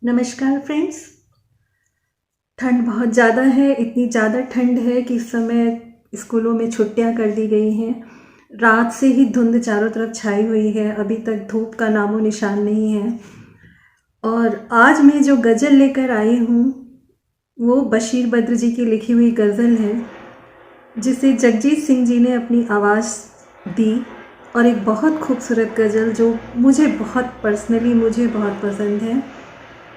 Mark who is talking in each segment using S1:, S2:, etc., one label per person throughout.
S1: नमस्कार फ्रेंड्स। ठंड बहुत ज़्यादा है, इतनी ज़्यादा ठंड है कि इस समय स्कूलों में छुट्टियां कर दी गई हैं। रात से ही धुंध चारों तरफ छाई हुई है, अभी तक धूप का नामो निशान नहीं है। और आज मैं जो गज़ल लेकर आई हूँ वो बशीर बद्र जी की लिखी हुई गज़ल है, जिसे जगजीत सिंह जी ने अपनी आवाज़ दी। और एक बहुत खूबसूरत गज़ल जो मुझे बहुत पसंद है।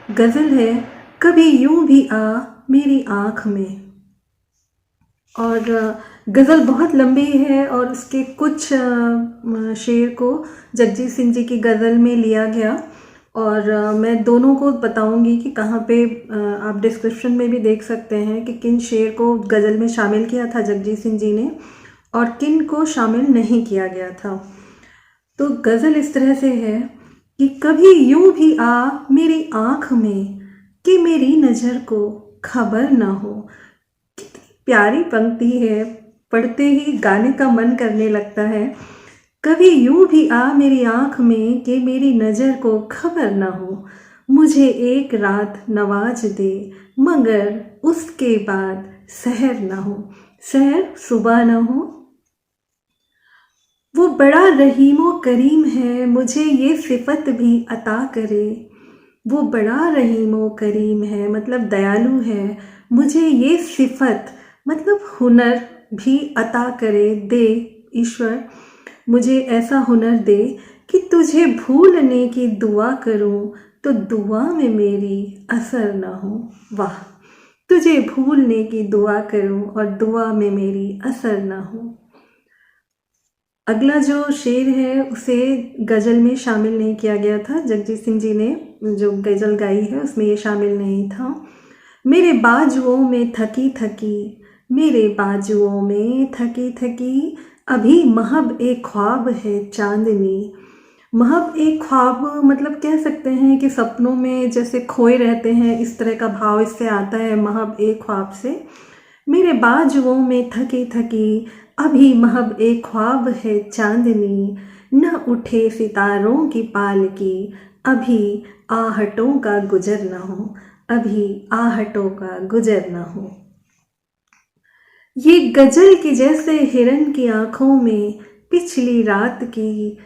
S1: गज़ल है, कभी यूं भी आ मेरी आँख में। और गज़ल बहुत लंबी है और उसके कुछ शेर को जगजीत सिंह जी की गज़ल में लिया गया। और मैं दोनों को बताऊंगी कि कहाँ पे, आप डिस्क्रिप्शन में भी देख सकते हैं कि किन शेर को गज़ल में शामिल किया था जगजीत सिंह जी ने और किन को शामिल नहीं किया गया था। तो गज़ल इस तरह से है कि कभी यूं भी आ मेरी आँख में कि मेरी नज़र को खबर ना हो। कितनी प्यारी पंक्ति है, पढ़ते ही गाने का मन करने लगता है। कभी यूं भी आ मेरी आँख में कि मेरी नज़र को खबर ना हो। मुझे एक रात नवाज दे मगर उसके बाद सहर ना हो, सहर सुबह ना हो। वो बड़ा रहीमो करीम है, मुझे ये सिफत भी अता करे। वो बड़ा रहीमो करीम है मतलब दयालु है, मुझे ये सिफत मतलब हुनर भी अता करे, दे ईश्वर मुझे ऐसा हुनर दे कि तुझे भूलने की दुआ करूं तो दुआ में मेरी असर ना हो। वाह! तुझे भूलने की दुआ करूं और दुआ में मेरी असर ना हो। अगला जो शेर है उसे गज़ल में शामिल नहीं किया गया था, जगजीत सिंह जी ने जो गज़ल गाई है उसमें ये शामिल नहीं था। मेरे बाजुओं में थकी थकी, मेरे बाजुओं में थकी थकी, अभी महब एक ख्वाब है चांदनी। महब एक ख्वाब मतलब कह सकते हैं कि सपनों में जैसे खोए रहते हैं, इस तरह का भाव इससे आता है महब एक ख्वाब से। मेरे बाजुओं में थकी थकी, अभी महब एक ख्वाब है चांदनी। न उठे सितारों की पालकी, अभी आहटों का गुजर न हो, अभी आहटों का गुजर न हो। ये गजल की जैसे हिरन की आंखों में पिछली रात की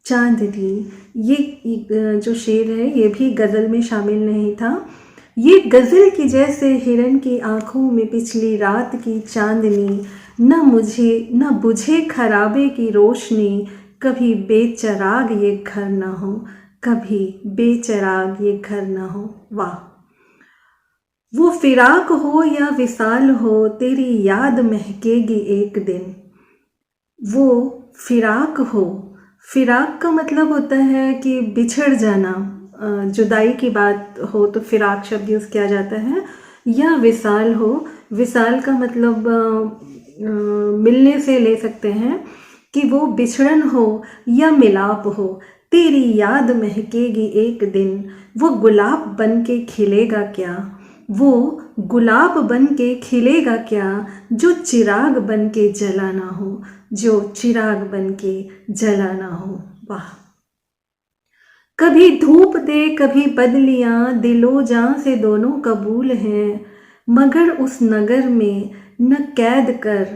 S1: चांदनी। ये जो शेर है ये भी गज़ल में शामिल नहीं था। ये गज़ल की जैसे हिरन की आंखों में पिछली रात की चांदनी, न बुझे खराबे की रोशनी, कभी बेचराग ये घर ना हो, कभी बेचराग ये घर ना हो। वाह! वो फिराक हो या विसाल हो, तेरी याद महकेगी एक दिन। वो फिराक हो, फिराक का मतलब होता है कि बिछड़ जाना, जुदाई की बात हो तो फिराक शब्द यूज़ किया जाता है। या विसाल हो, विसाल का मतलब मिलने से ले सकते हैं कि वो बिछड़न हो या मिलाप हो। तेरी याद महकेगी एक दिन, वो गुलाब बन के खिलेगा क्या, वो गुलाब बन के खिलेगा क्या, जो चिराग बन के जला ना हो, जो चिराग बन के जला ना हो। वाह! कभी धूप दे कभी बदलियां, दिलो जां से दोनों कबूल हैं। मगर उस नगर में न कैद कर,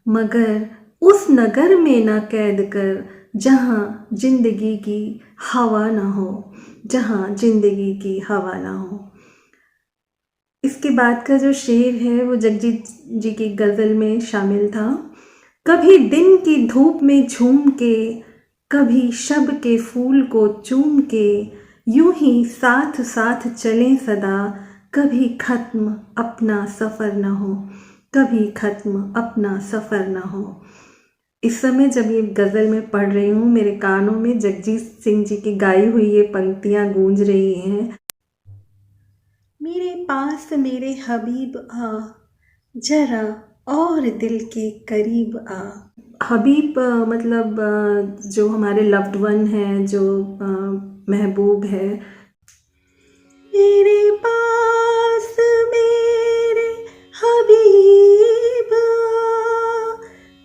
S1: मगर उस नगर में न कैद कर, जहाँ जिंदगी की हवा ना हो, जहाँ जिंदगी की हवा ना हो। इसके बाद का जो शेर है वो जगजीत जी की गज़ल में शामिल था। कभी दिन की धूप में झूम के, कभी शब के फूल को चूम के, यूं ही साथ साथ चलें सदा, कभी खत्म अपना सफ़र न हो, कभी खत्म अपना सफ़र न हो। इस समय जब ये गज़ल मैं पढ़ रही हूँ, मेरे कानों में जगजीत सिंह जी की गाई हुई ये पंक्तियाँ गूंज रही हैं। मेरे पास मेरे हबीब आ, जरा और दिल के करीब आ। हबीब मतलब जो हमारे लव्ड वन हैं, जो महबूब है। मेरे पास मेरे हबीब आ,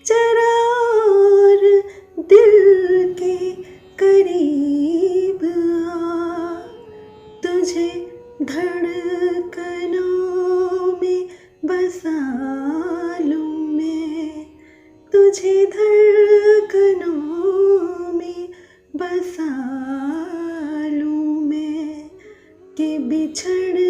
S1: जरा और दिल के करीब आ, तुझे धड़कनों में बसा लूं मैं, तुझे धड़कनों में बसा लूं मैं, कि बिछड़